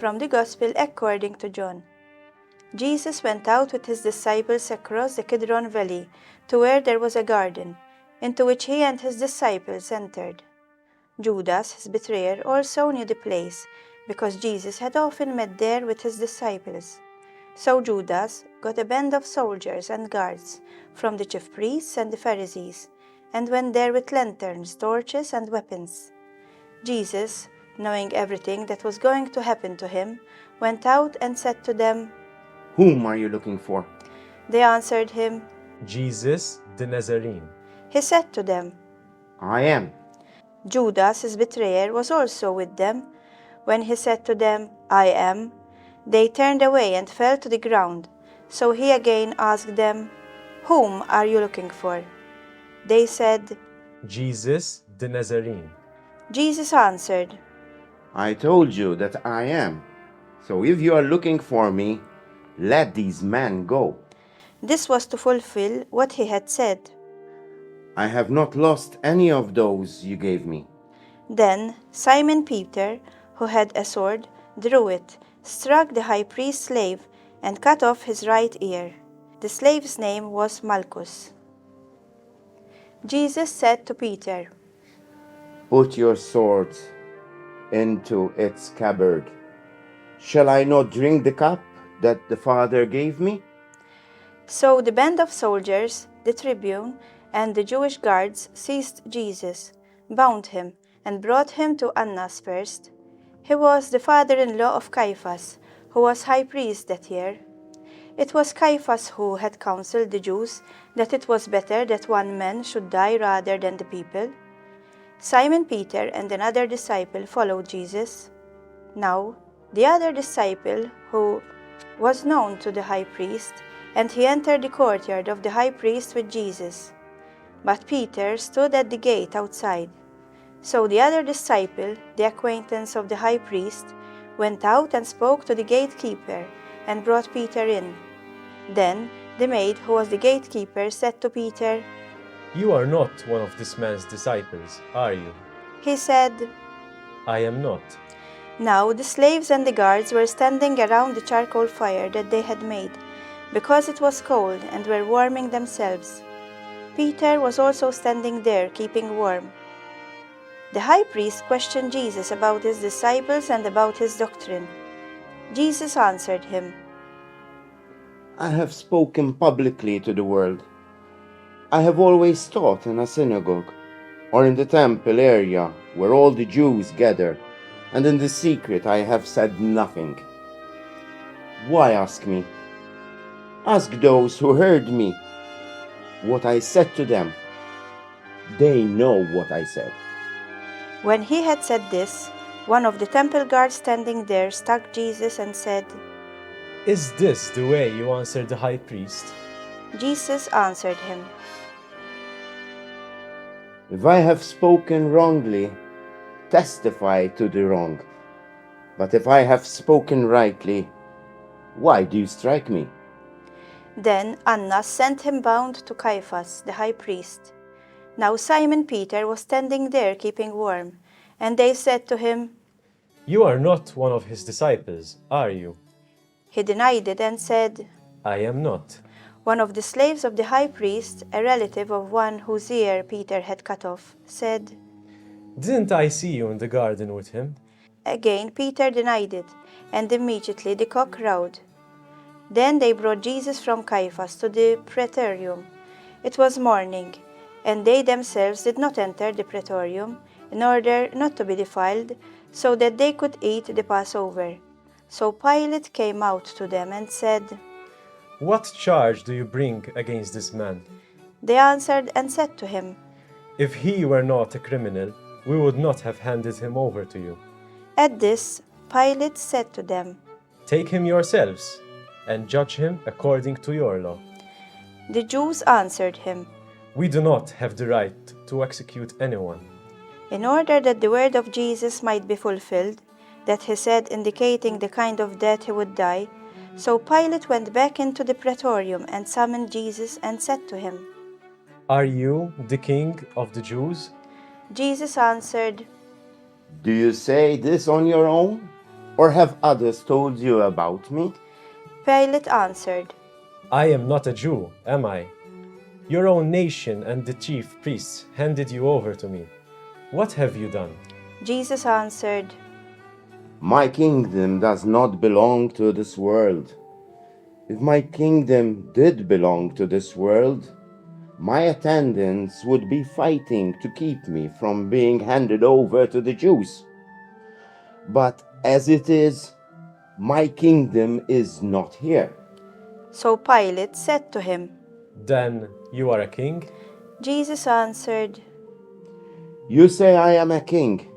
From the Gospel according to John. Jesus went out with his disciples across the Kidron Valley to where there was a garden, into which he and his disciples entered. Judas, his betrayer, also knew the place, because Jesus had often met there with his disciples. So Judas got a band of soldiers and guards from the chief priests and the Pharisees, and went there with lanterns, torches, and weapons. Jesus, knowing everything that was going to happen to him, went out and said to them, "Whom are you looking for?" They answered him, Jesus the Nazarene. He said to them, "I am." Judas, his betrayer, was also with them. When he said to them, I am, they turned away and fell to the ground. So he again asked them, Whom are you looking for? They said, Jesus the Nazarene. Jesus answered, "I told you that I am. So if you are looking for me, let these men go." This was to fulfill what he had said. "I have not lost any of those you gave me." Then Simon Peter, who had a sword, drew it, struck the high priest's slave, and cut off his right ear. The slave's name was Malchus. Jesus said to Peter, "Put your sword into its scabbard. Shall I not drink the cup that the Father gave me?" So the band of soldiers, the tribune, and the Jewish guards seized Jesus, bound him, and brought him to Annas first. He was the father-in-law of Caiaphas, who was high priest that year. It was Caiaphas who had counseled the Jews that it was better that one man should die rather than the people. Simon Peter and another disciple followed Jesus. Now, the other disciple, who was known to the high priest, and he entered the courtyard of the high priest with Jesus. But Peter stood at the gate outside. So the other disciple, the acquaintance of the high priest, went out and spoke to the gatekeeper and brought Peter in. Then the maid, who was the gatekeeper, said to Peter, You are not one of this man's disciples, are you? He said, I am not. Now the slaves and the guards were standing around the charcoal fire that they had made, because it was cold, and were warming themselves. Peter was also standing there, keeping warm. The high priest questioned Jesus about his disciples and about his doctrine. Jesus answered him, "I have spoken publicly to the world. I have always taught in a synagogue, or in the temple area where all the Jews gather, and in the secret I have said nothing. Why ask me? Ask those who heard me what I said to them. They know what I said." When he had said this, one of the temple guards standing there struck Jesus and said, Is this the way you answer the high priest? Jesus answered him, If I have spoken wrongly, testify to the wrong. But if I have spoken rightly, why do you strike me? Then Annas sent him bound to Caiaphas, the high priest. Now Simon Peter was standing there keeping warm, and they said to him, You are not one of his disciples, are you? He denied it and said, I am not. One of the slaves of the high priest, a relative of one whose ear Peter had cut off, said, Didn't I see you in the garden with him? Again Peter denied it, and immediately the cock crowed. Then they brought Jesus from Caiaphas to the praetorium. It was morning, and they themselves did not enter the praetorium, in order not to be defiled, so that they could eat the Passover. So Pilate came out to them and said, What charge do you bring against this man? They answered and said to him, If he were not a criminal, we would not have handed him over to you. At this, Pilate said to them, Take him yourselves, and judge him according to your law. The Jews answered him, We do not have the right to execute anyone. in order that the word of Jesus might be fulfilled, that he said indicating the kind of death he would die. So Pilate went back into the praetorium and summoned Jesus and said to him, Are you the king of the Jews? Jesus answered, Do you say this on your own, Or have others told you about me? Pilate answered, I am not a Jew, am I? Your own nation and the chief priests handed you over to me. What have you done? Jesus answered, My kingdom does not belong to this world. If my kingdom did belong to this world, my attendants would be fighting to keep me from being handed over to the Jews. But as it is, my kingdom is not here. So Pilate said to him, Then you are a king? Jesus answered, You say I am a king.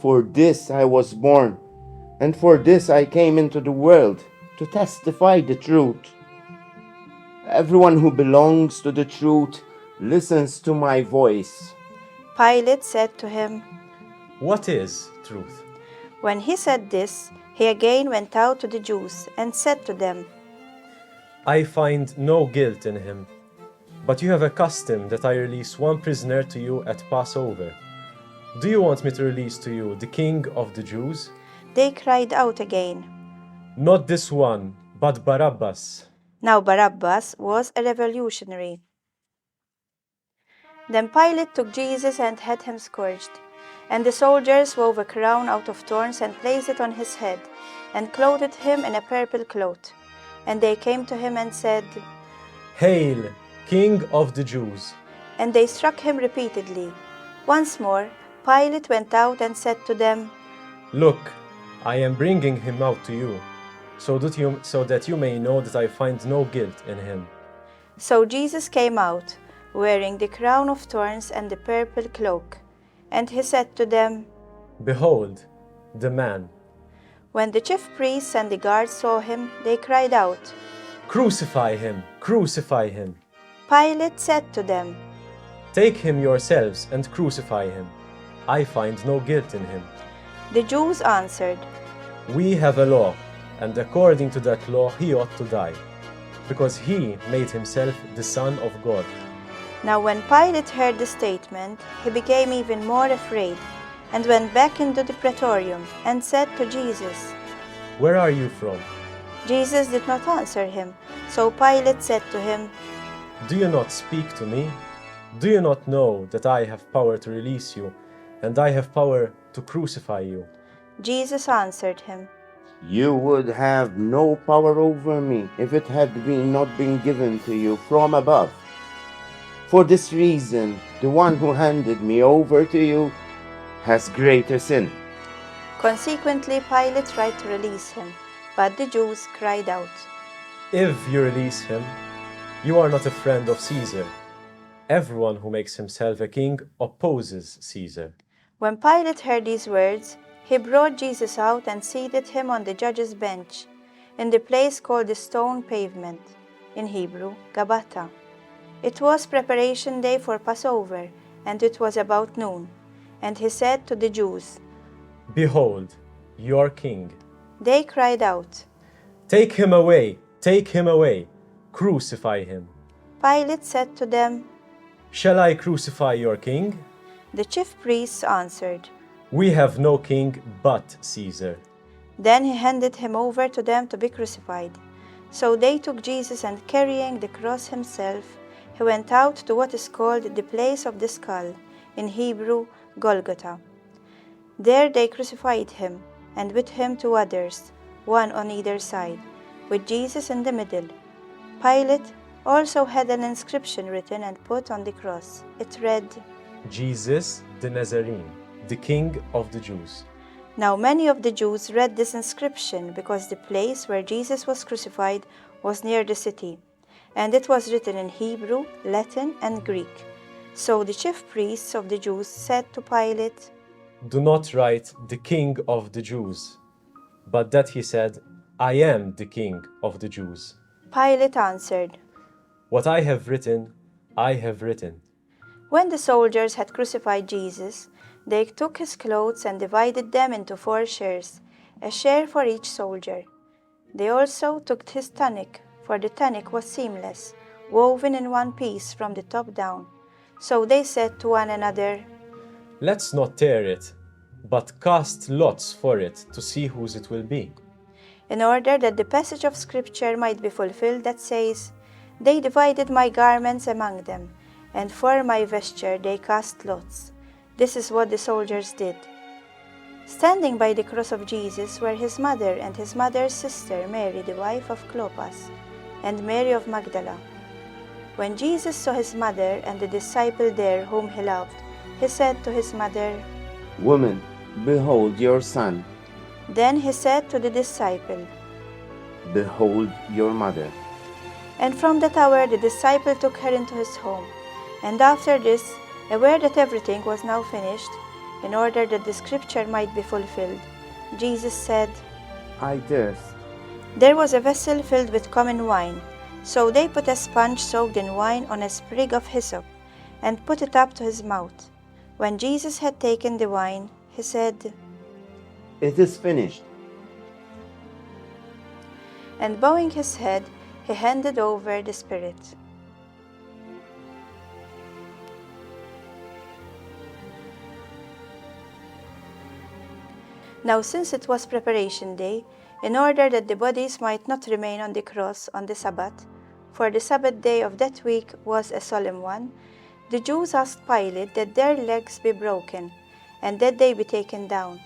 For this I was born, and for this I came into the world, to testify the truth. Everyone who belongs to the truth listens to my voice. Pilate said to him. What is truth? When he said this, he again went out to the Jews and said to them, I find no guilt in him. But you have a custom that I release one prisoner to you at Passover. Do you want me to release to you the king of the Jews? They cried out again. Not this one, but Barabbas. Now Barabbas was a revolutionary. Then Pilate took Jesus and had him scourged. And the soldiers wove a crown out of thorns and placed it on his head, and clothed him in a purple cloth. And they came to him and said, Hail, King of the Jews! And they struck him repeatedly. Once more, Pilate went out and said to them, Look, I am bringing him out to you, so that you may know that I find no guilt in him. So Jesus came out, wearing the crown of thorns and the purple cloak. And he said to them, Behold, the man. When the chief priests and the guards saw him, they cried out. Crucify him! Crucify him! Pilate said to them, Take him yourselves and crucify him. I find no guilt in him. The Jews answered, We have a law, and according to that law he ought to die, because he made himself the Son of God. Now when Pilate heard the statement, he became even more afraid, and went back into the praetorium, and said to Jesus, Where are you from? Jesus did not answer him. So Pilate said to him, Do you not speak to me? Do you not know that I have power to release you, and I have power to crucify you? Jesus answered him, You would have no power over me if it had not been given to you from above. For this reason, the one who handed me over to you has greater sin. Consequently, Pilate tried to release him, but the Jews cried out. If you release him, you are not a friend of Caesar. Everyone who makes himself a king opposes Caesar. When Pilate heard these words, he brought Jesus out and seated him on the judge's bench, in the place called the Stone Pavement, in Hebrew, Gabbatha. It was preparation day for Passover, and it was about noon. And he said to the Jews, Behold, your king. They cried out. Take him away! Take him away! Crucify him! Pilate said to them, Shall I crucify your king? The chief priests answered. We have no king but Caesar. Then he handed him over to them to be crucified. So they took Jesus, and carrying the cross himself, he went out to what is called the place of the skull, in Hebrew, Golgotha. There they crucified him, and with him 2 others, one on either side, with Jesus in the middle. Pilate also had an inscription written and put on the cross. It read, Jesus the Nazarene, the King of the Jews. Now many of the Jews read this inscription because the place where Jesus was crucified was near the city, and it was written in Hebrew, Latin, and Greek. So the chief priests of the Jews said to Pilate, Do not write the King of the Jews, but that he said, I am the King of the Jews. Pilate answered, What I have written, I have written. When the soldiers had crucified Jesus, they took his clothes and divided them into 4 shares, a share for each soldier. They also took his tunic, for the tunic was seamless, woven in one piece from the top down. So they said to one another, Let's not tear it. but cast lots for it to see whose it will be. In order that the passage of Scripture might be fulfilled that says, "They divided my garments among them, and for my vesture they cast lots." This is what the soldiers did. Standing by the cross of Jesus were his mother and his mother's sister Mary, the wife of Clopas, and Mary of Magdala. When Jesus saw his mother and the disciple there whom he loved, he said to his mother, Woman, behold your son. Then he said to the disciple, Behold your mother. And from that hour the disciple took her into his home. And after this, aware that everything was now finished, in order that the Scripture might be fulfilled, Jesus said, I thirst. There was a vessel filled with common wine. So they put a sponge soaked in wine on a sprig of hyssop, and put it up to his mouth. When Jesus had taken the wine, he said, It is finished. And bowing his head, he handed over the Spirit. Now since it was preparation day, in order that the bodies might not remain on the cross on the Sabbath, for the Sabbath day of that week was a solemn one, the Jews asked Pilate that their legs be broken, and that they be taken down.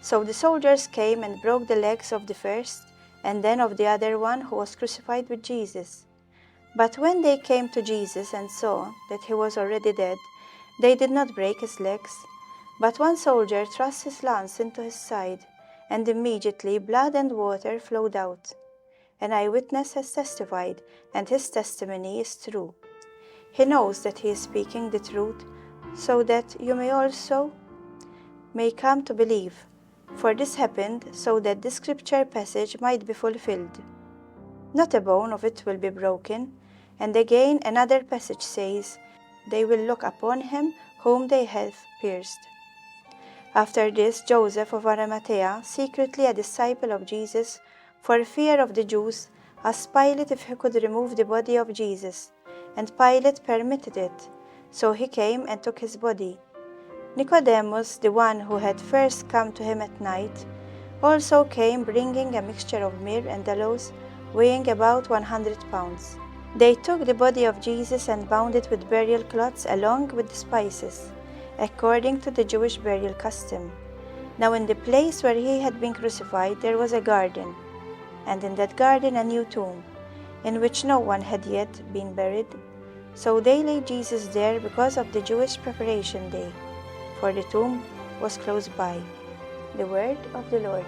So the soldiers came and broke the legs of the first, and then of the other one who was crucified with Jesus. But when they came to Jesus and saw that he was already dead, they did not break his legs. But one soldier thrust his lance into his side, and immediately blood and water flowed out. An eyewitness has testified, and his testimony is true. He knows that he is speaking the truth, so that you may also come to believe. For this happened so that the Scripture passage might be fulfilled. Not a bone of it will be broken. And again another passage says, They will look upon him whom they have pierced. After this, Joseph of Arimathea, secretly a disciple of Jesus, for fear of the Jews, asked Pilate if he could remove the body of Jesus, and Pilate permitted it. So he came and took his body. Nicodemus, the one who had first come to him at night, also came bringing a mixture of myrrh and aloes, weighing about 100 pounds. They took the body of Jesus and bound it with burial cloths along with the spices, according to the Jewish burial custom. Now in the place where he had been crucified there was a garden, and in that garden a new tomb, in which no one had yet been buried. So they laid Jesus there because of the Jewish preparation day, for the tomb was close by. The word of the Lord.